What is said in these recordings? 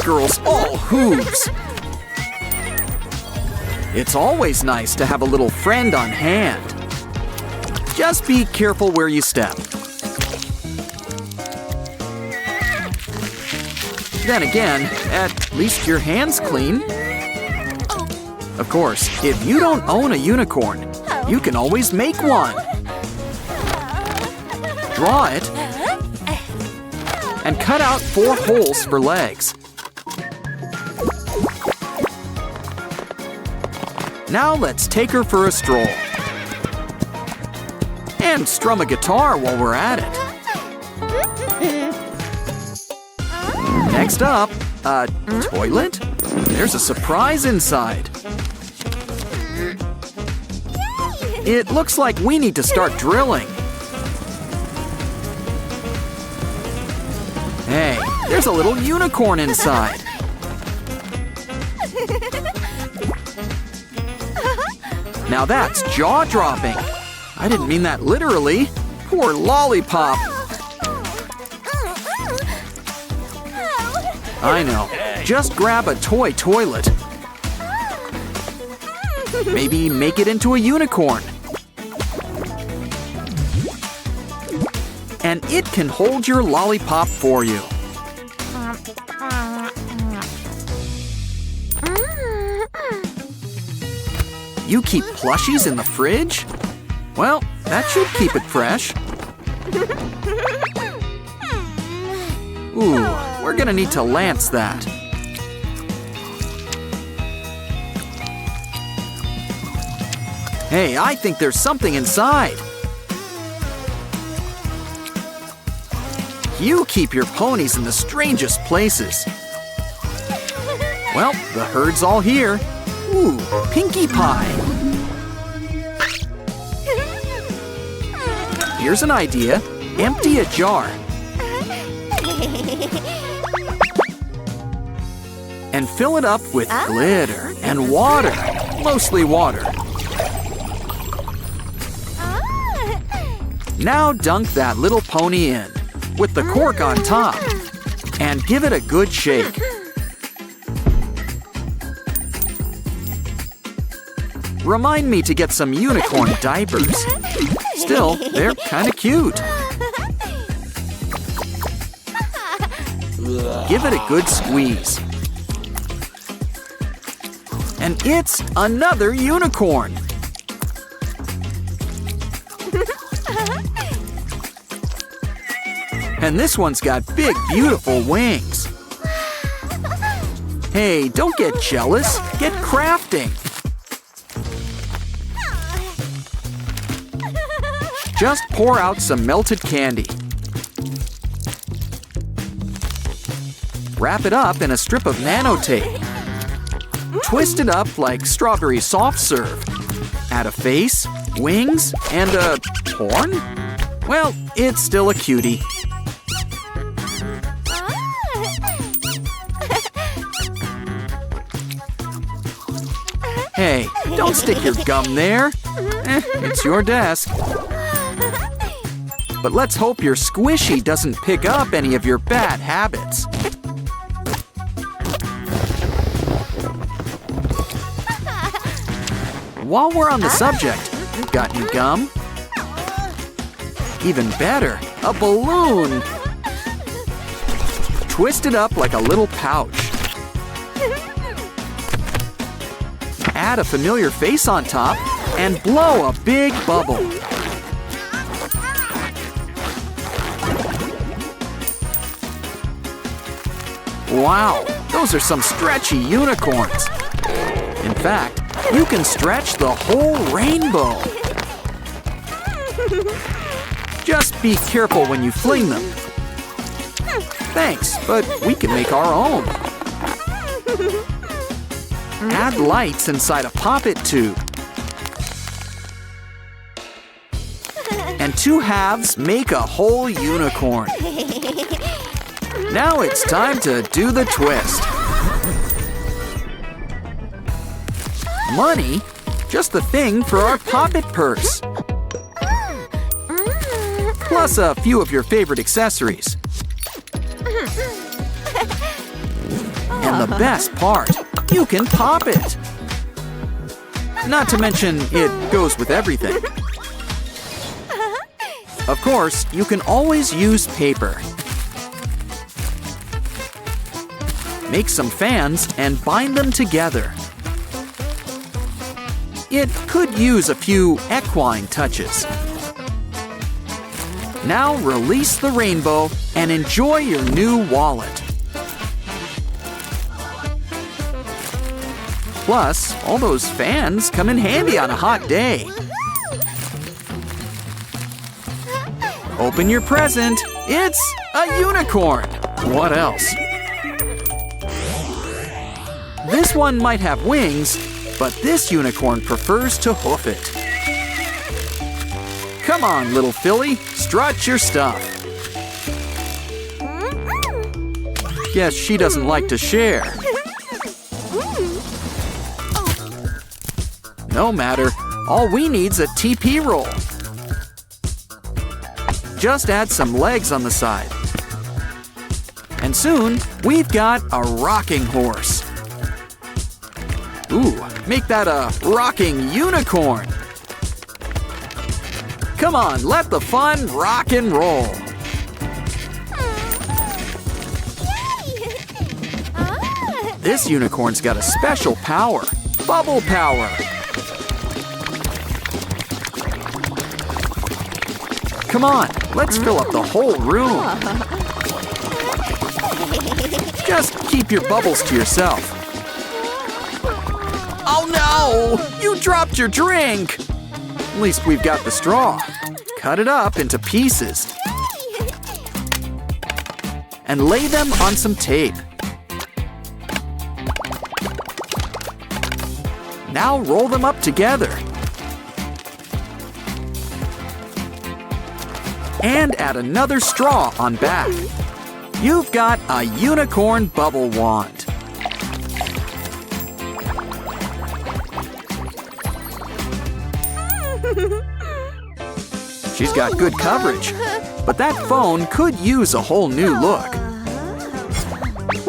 girl's all hooves. It's always nice to have a little friend on hand. Just be careful where you step. Then again, at least your hand's clean. Of course, if you don't own a unicorn, you can always make one. Draw it and cut out 4 holes for legs. Now let's take her for a stroll. And strum a guitar while we're at it. Next up, a toilet? There's a surprise inside. It looks like we need to start drilling. Hey, there's a little unicorn inside. Now that's jaw-dropping. I didn't mean that literally. Poor lollipop. I know. Just grab a toy toilet. Maybe make it into a unicorn. And it can hold your lollipop for you. You keep plushies in the fridge? Well, that should keep it fresh. Ooh, we're gonna need to lance that. Hey, I think there's something inside. You keep your ponies in the strangest places. Well, the herd's all here. Ooh, Pinkie Pie. Here's an idea. Empty a jar. And fill it up with glitter and water. Mostly water. Now dunk that little pony in, with the cork on top, and give it a good shake. Remind me to get some unicorn diapers. Still, they're kinda cute. Give it a good squeeze. And it's another unicorn. And this one's got big, beautiful wings. Hey, don't get jealous. Get crafting. Just pour out some melted candy. Wrap it up in a strip of nanotape. Twist it up like strawberry soft serve. Add a face, wings, and a horn? Well, it's still a cutie. Hey, don't stick your gum there. It's your desk. But let's hope your squishy doesn't pick up any of your bad habits. While we're on the subject, got any gum? Even better, a balloon. Twist it up like a little pouch. Add a familiar face on top and blow a big bubble. Wow, those are some stretchy unicorns. In fact, you can stretch the whole rainbow. Just be careful when you fling them. Thanks, but we can make our own. Add lights inside a poppet tube. And 2 halves make a whole unicorn. Now it's time to do the twist. Money? Just the thing for our poppet purse. Plus a few of your favorite accessories. And the best part, you can pop it. Not to mention, it goes with everything. Of course, you can always use paper. Make some fans and bind them together. It could use a few equine touches. Now release the rainbow and enjoy your new wallet. Plus, all those fans come in handy on a hot day. Open your present. It's a unicorn. What else? This one might have wings, but this unicorn prefers to hoof it. Come on, little filly, strut your stuff. Guess she doesn't like to share. No matter, all we need's a TP roll. Just add some legs on the side. And soon, we've got a rocking horse. Ooh, make that a rocking unicorn. Come on, let the fun rock and roll. This unicorn's got a special power, bubble power. Come on, let's fill up the whole room. Just keep your bubbles to yourself. Oh no! You dropped your drink! At least we've got the straw. Cut it up into pieces. And lay them on some tape. Now roll them up together. And add another straw on back. You've got a unicorn bubble wand. She's got good coverage, but that phone could use a whole new look.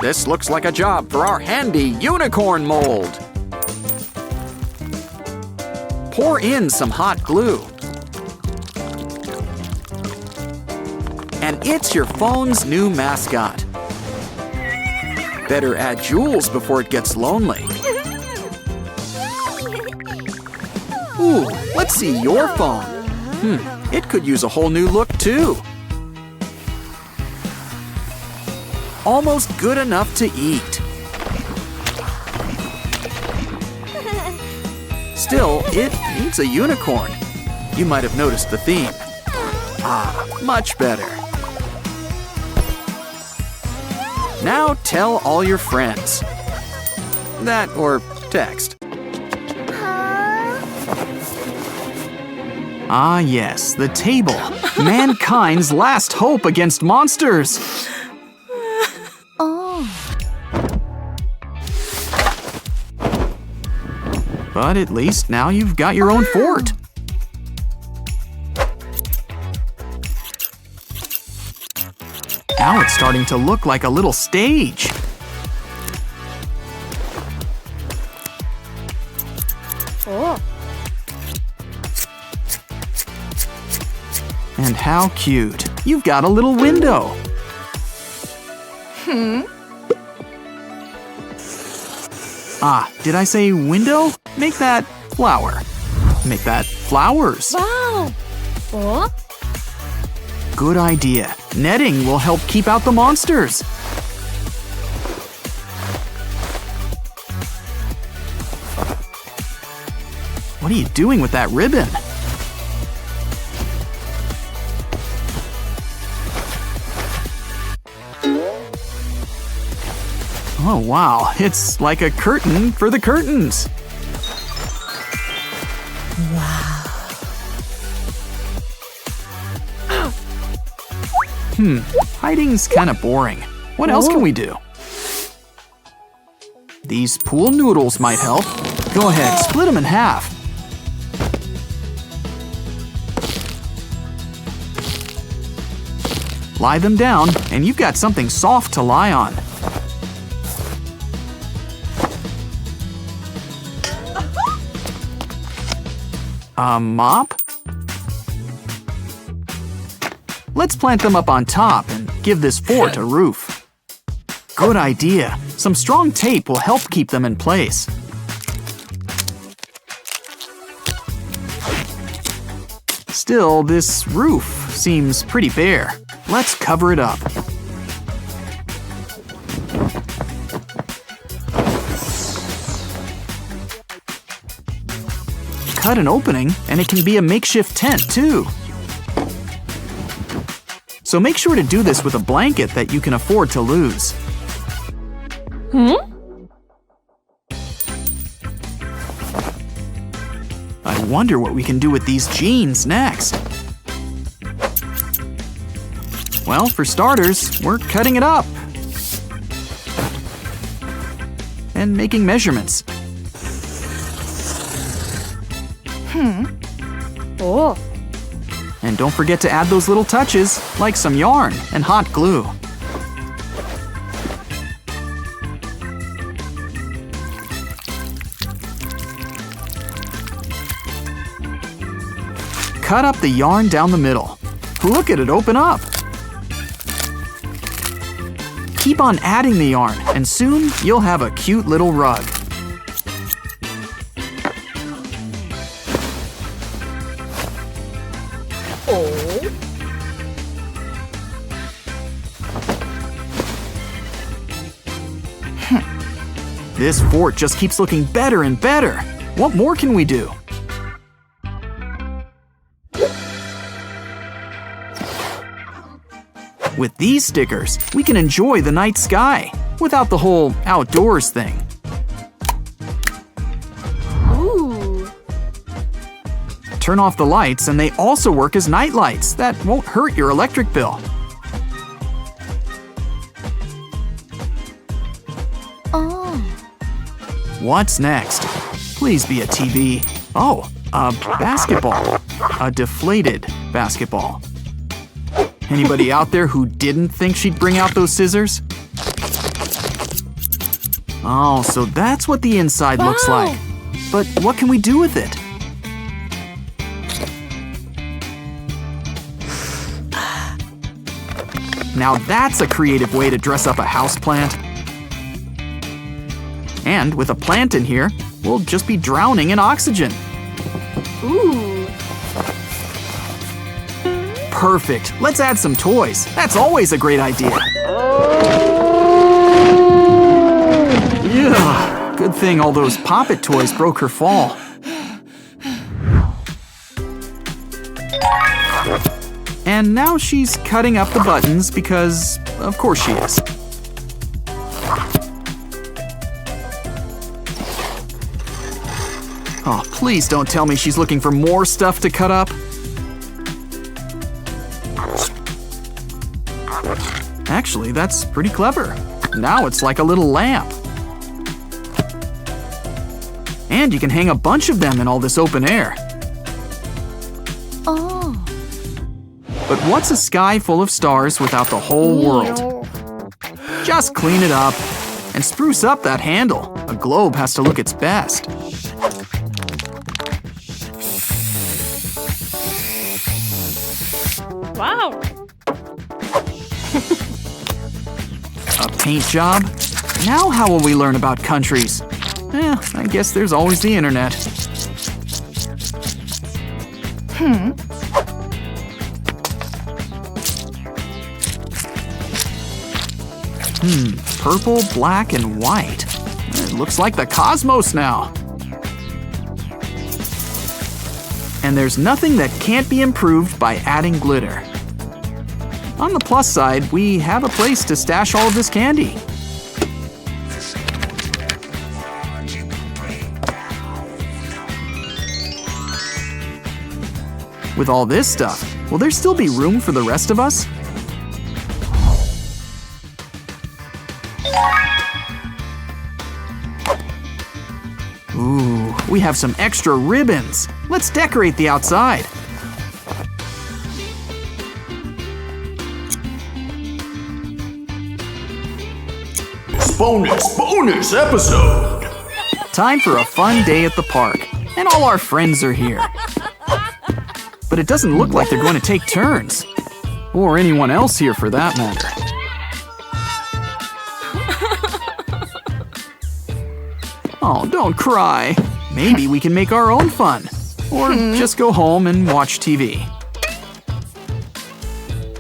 This looks like a job for our handy unicorn mold. Pour in some hot glue. And it's your phone's new mascot. Better add jewels before it gets lonely. Ooh, let's see your phone. It could use a whole new look too. Almost good enough to eat. Still, it needs a unicorn. You might have noticed the theme. Ah, much better. Now tell all your friends. That or text. Ah yes, the table. Mankind's last hope against monsters. But at least now you've got your own fort. Now it's starting to look like a little stage. And how cute. You've got a little window. Ah, did I say window? Make that flower. Make that flowers. Wow. Good idea. Netting will help keep out the monsters. What are you doing with that ribbon? Oh wow, it's like a curtain for the curtains. Wow. Hiding's kind of boring. What else can we do? These pool noodles might help. Go ahead, split them in half. Lie them down, and you've got something soft to lie on. A mop? Let's plant them up on top and give this fort a roof. Good idea. Some strong tape will help keep them in place. Still, this roof seems pretty bare. Let's cover it up. Cut an opening, and it can be a makeshift tent, too. So make sure to do this with a blanket that you can afford to lose. I wonder what we can do with these jeans next. Well, for starters, we're cutting it up. And making measurements. Oh. And don't forget to add those little touches, like some yarn and hot glue. Cut up the yarn down the middle. Look at it open up. Keep on adding the yarn, and soon you'll have a cute little rug. This fort just keeps looking better and better. What more can we do? With these stickers, we can enjoy the night sky without the whole outdoors thing. Ooh. Turn off the lights, and they also work as night lights that won't hurt your electric bill. Oh. What's next? Please be a TV. Oh, a basketball. A deflated basketball. Anybody out there who didn't think she'd bring out those scissors? Oh, so that's what the inside looks Wow. like. But what can we do with it? Now that's a creative way to dress up a houseplant. And with a plant in here, we'll just be drowning in oxygen. Ooh. Perfect. Let's add some toys. That's always a great idea. Yeah. Good thing all those Pop-It toys broke her fall. And now she's cutting up the buttons because, of course she is. Oh, please don't tell me she's looking for more stuff to cut up. Actually, that's pretty clever. Now it's like a little lamp. And you can hang a bunch of them in all this open air. Oh. But what's a sky full of stars without the whole world? Just clean it up and spruce up that handle. A globe has to look its best. Wow. A paint job? Now how will we learn about countries? I guess there's always the internet. Purple, black, and white. It looks like the cosmos now. And there's nothing that can't be improved by adding glitter. On the plus side, we have a place to stash all of this candy. With all this stuff, will there still be room for the rest of us? Ooh, we have some extra ribbons. Let's decorate the outside. Bonus episode! Time for a fun day at the park, and all our friends are here. but it doesn't look like they're going to take turns. Or anyone else here for that matter. Oh, don't cry. Maybe we can make our own fun. Or just go home and watch TV.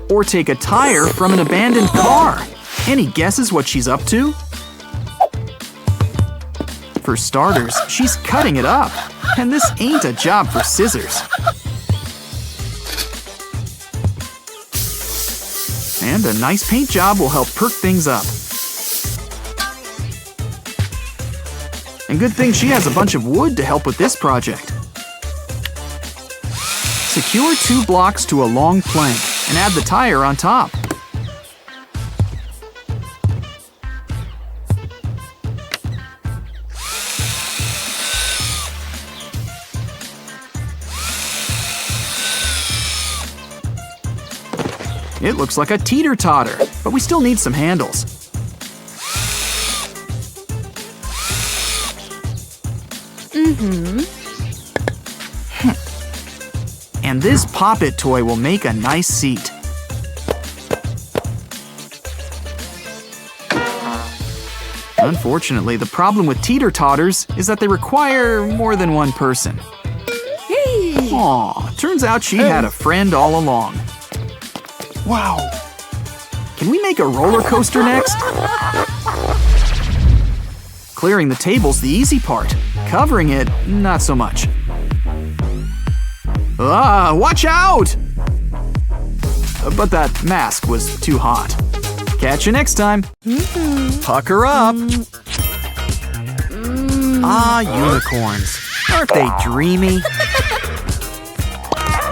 Or take a tire from an abandoned car. Any guesses what she's up to? For starters, she's cutting it up. And this ain't a job for scissors. And a nice paint job will help perk things up. And good thing she has a bunch of wood to help with this project. Secure 2 blocks to a long plank and add the tire on top. It looks like a teeter-totter, but we still need some handles. And this Pop-It toy will make a nice seat. Unfortunately, the problem with teeter-totters is that they require more than one person. Aw, turns out she had a friend all along. Wow. Can we make a roller coaster next? Clearing the table's the easy part. Covering it, not so much. Watch out! But that mask was too hot. Catch you next time. Pucker up. Unicorns. Aren't they dreamy?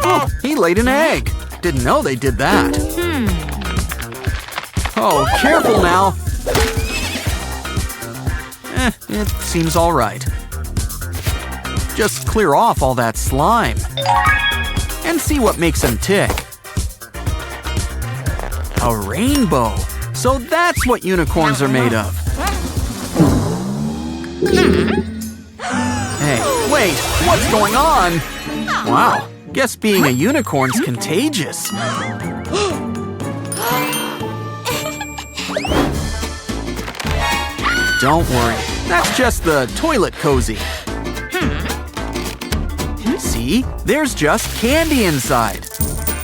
Oh, he laid an egg. Didn't know they did that. Oh, careful now. It seems all right. Just clear off all that slime. And see what makes him tick. A rainbow. So that's what unicorns are made of. Hey, wait, what's going on? Wow, guess being a unicorn's contagious. Don't worry, that's just the toilet cozy. See, there's just candy inside,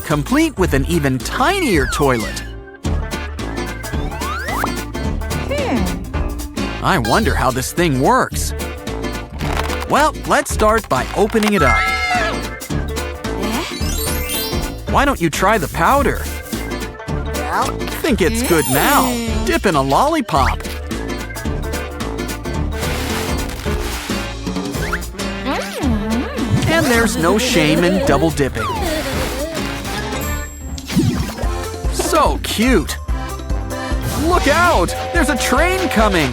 complete with an even tinier toilet. I wonder how this thing works. Well, let's start by opening it up. Why don't you try the powder? Think it's good now. Dip in a lollipop. And there's no shame in double dipping. So cute. Look out! There's a train coming!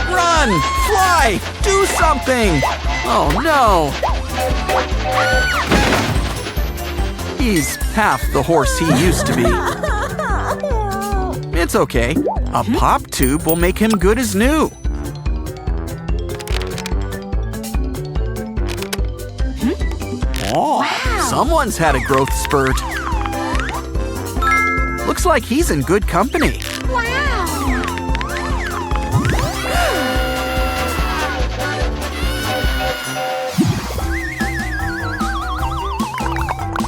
Run! Fly! Do something! Oh no! He's half the horse he used to be. It's okay. A pop tube will make him good as new. Oh, someone's had a growth spurt. Looks like he's in good company.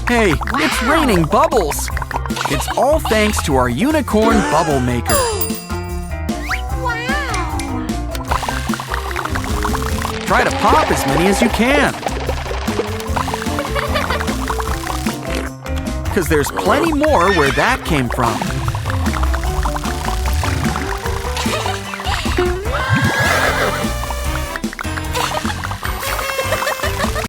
Hey, it's raining bubbles! It's all thanks to our unicorn bubble maker. Try to pop as many as you can. Because there's plenty more where that came from.